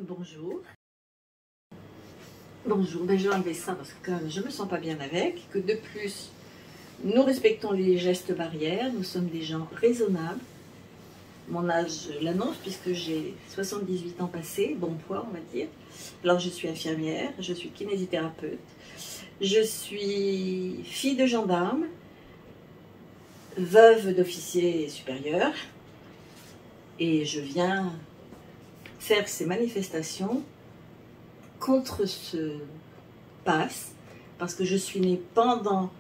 Bonjour. Bonjour, ben, je vais enlever ça parce que quand même, je ne me sens pas bien avec. Que de plus, nous respectons les gestes barrières, nous sommes des gens raisonnables. Mon âge l'annonce puisque j'ai 78 ans passés, bon poids on va dire. Alors je suis infirmière, je suis kinésithérapeute, je suis fille de gendarme, veuve d'officier supérieur et je viens faire ces manifestations contre ce pass parce que je suis née pendant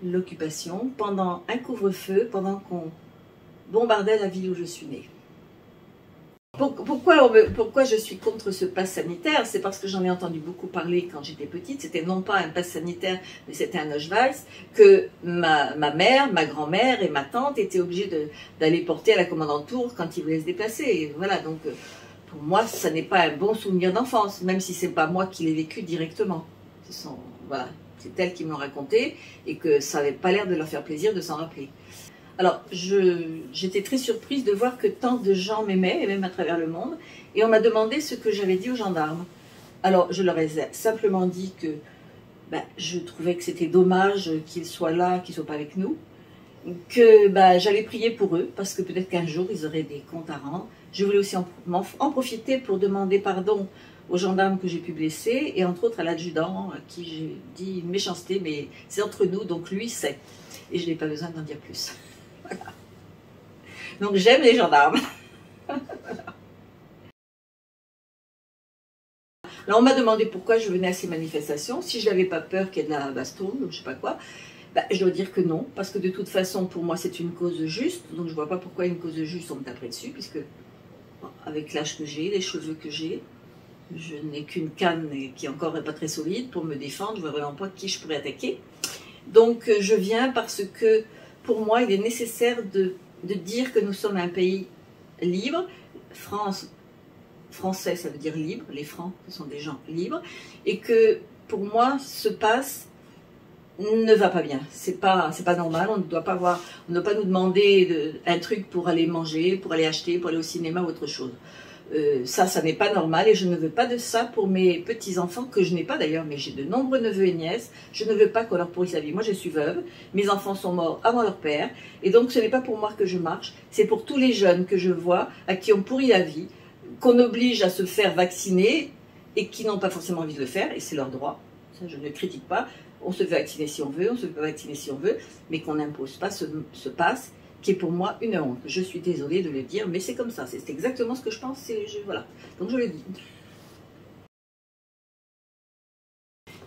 l'occupation, pendant un couvre-feu, pendant qu'on bombardait la ville où je suis née. Pourquoi je suis contre ce pass sanitaire? C'est parce que j'en ai entendu beaucoup parler quand j'étais petite. C'était non pas un pass sanitaire, mais c'était un Ausweis que ma mère, ma grand-mère et ma tante étaient obligées d'aller porter à la commandanture quand ils voulaient se déplacer. Et voilà, donc pour moi, ça n'est pas un bon souvenir d'enfance, même si c'est pas moi qui l'ai vécu directement. Voilà, c'est elles qui me l'ont raconté et que ça n'avait pas l'air de leur faire plaisir de s'en rappeler. Alors, j'étais très surprise de voir que tant de gens m'aimaient, et même à travers le monde, et on m'a demandé ce que j'avais dit aux gendarmes. Alors, je leur ai simplement dit que je trouvais que c'était dommage qu'ils soient là, qu'ils ne soient pas avec nous, que j'allais prier pour eux, parce que peut-être qu'un jour, ils auraient des comptes à rendre. Je voulais aussi en profiter pour demander pardon aux gendarmes que j'ai pu blesser, et entre autres à l'adjudant, à qui j'ai dit une méchanceté, mais c'est entre nous, donc lui sait. Et je n'ai pas besoin d'en dire plus. Voilà. Donc j'aime les gendarmes. Voilà. Alors on m'a demandé pourquoi je venais à ces manifestations, si je n'avais pas peur qu'il y ait de la baston ou je ne sais pas quoi. Je dois dire que non, parce que de toute façon pour moi c'est une cause juste, donc je ne vois pas pourquoi une cause juste on me taperait dessus, puisque avec l'âge que j'ai, les cheveux que j'ai, je n'ai qu'une canne qui est encore pas très solide pour me défendre, je ne vois vraiment pas qui je pourrais attaquer. Donc je viens parce que pour moi il est nécessaire de dire que nous sommes un pays libre. Français ça veut dire libre, les Francs ce sont des gens libres, et que pour moi ce passe ne va pas bien, c'est pas normal, on ne doit pas nous demander un truc pour aller manger, pour aller acheter, pour aller au cinéma ou autre chose. Ça n'est pas normal et je ne veux pas de ça pour mes petits-enfants, que je n'ai pas d'ailleurs, mais j'ai de nombreux neveux et nièces. Je ne veux pas qu'on leur pourrisse la vie. Moi, je suis veuve, mes enfants sont morts avant leur père, et donc ce n'est pas pour moi que je marche, c'est pour tous les jeunes que je vois, à qui on pourrit la vie, qu'on oblige à se faire vacciner, et qui n'ont pas forcément envie de le faire, et c'est leur droit, ça je ne critique pas. On se fait vacciner si on veut, on se fait pas vacciner si on veut, mais qu'on n'impose pas ce passe, qui est pour moi une honte. Je suis désolée de le dire, mais c'est comme ça, c'est exactement ce que je pense, voilà. Donc je le dis.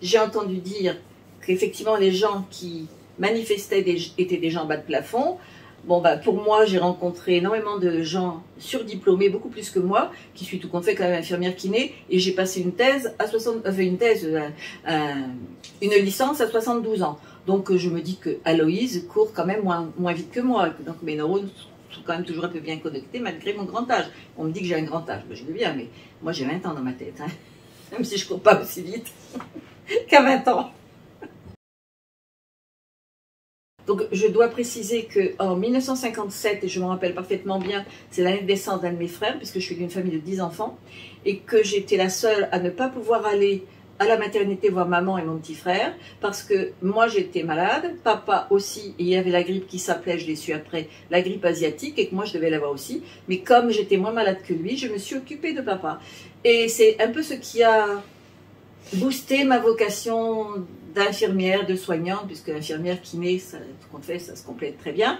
J'ai entendu dire qu'effectivement les gens qui manifestaient étaient des gens en bas de plafond. Bon, pour moi, j'ai rencontré énormément de gens surdiplômés, beaucoup plus que moi, qui suis tout compte fait quand même infirmière kiné, et j'ai passé une licence à 72 ans. Donc je me dis que Aloïse court quand même moins vite que moi, donc mes neurones sont quand même toujours un peu bien connectés malgré mon grand âge. On me dit que j'ai un grand âge, je le dis bien, mais moi j'ai 20 ans dans ma tête, hein. Même si je ne cours pas aussi vite qu'à 20 ans. Donc je dois préciser qu'en 1957, et je me rappelle parfaitement bien, c'est l'année de naissance d'un de mes frères, puisque je suis d'une famille de 10 enfants, et que j'étais la seule à ne pas pouvoir aller à la maternité voir maman et mon petit frère, parce que moi j'étais malade, papa aussi, et il y avait la grippe qui s'appelait, je l'ai su après, la grippe asiatique, et que moi je devais l'avoir aussi, mais comme j'étais moins malade que lui, je me suis occupée de papa. Et c'est un peu ce qui a boosté ma vocation d'infirmière, de soignante, puisque infirmière kiné, ça se complète très bien.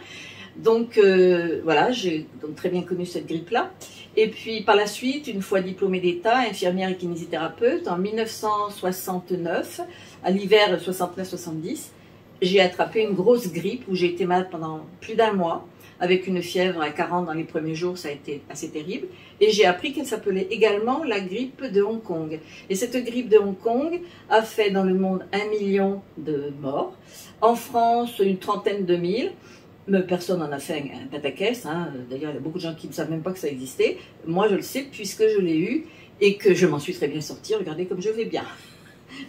Donc voilà, j'ai donc très bien connu cette grippe-là. Et puis par la suite, une fois diplômée d'État, infirmière et kinésithérapeute, en 1969, à l'hiver 69-70, j'ai attrapé une grosse grippe où j'ai été malade pendant plus d'un mois, avec une fièvre à 40 dans les premiers jours, ça a été assez terrible. Et j'ai appris qu'elle s'appelait également la grippe de Hong Kong. Et cette grippe de Hong Kong a fait dans le monde 1 million de morts. En France, une trentaine de mille. Mais personne n'en a fait un pataquès, hein. D'ailleurs, il y a beaucoup de gens qui ne savent même pas que ça existait. Moi, je le sais puisque je l'ai eu et que je m'en suis très bien sortie. Regardez comme je vais bien.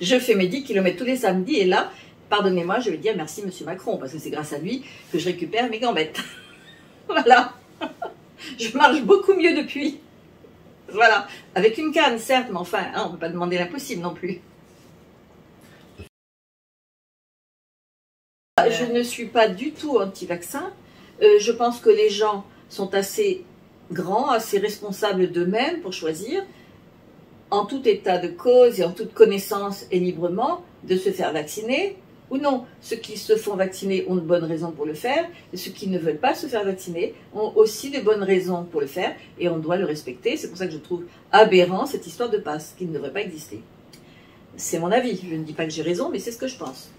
Je fais mes 10 km tous les samedis et là, pardonnez-moi, je vais dire merci Monsieur Macron, parce que c'est grâce à lui que je récupère mes gambettes. Voilà. Je marche beaucoup mieux depuis. Voilà, avec une canne, certes, mais enfin, hein, on ne peut pas demander l'impossible non plus. Je ne suis pas du tout anti-vaccin. Je pense que les gens sont assez grands, assez responsables d'eux-mêmes pour choisir, en tout état de cause et en toute connaissance et librement, de se faire vacciner ou non. Ceux qui se font vacciner ont de bonnes raisons pour le faire, et ceux qui ne veulent pas se faire vacciner ont aussi de bonnes raisons pour le faire, et on doit le respecter. C'est pour ça que je trouve aberrant cette histoire de passe, qui ne devrait pas exister. C'est mon avis, je ne dis pas que j'ai raison, mais c'est ce que je pense.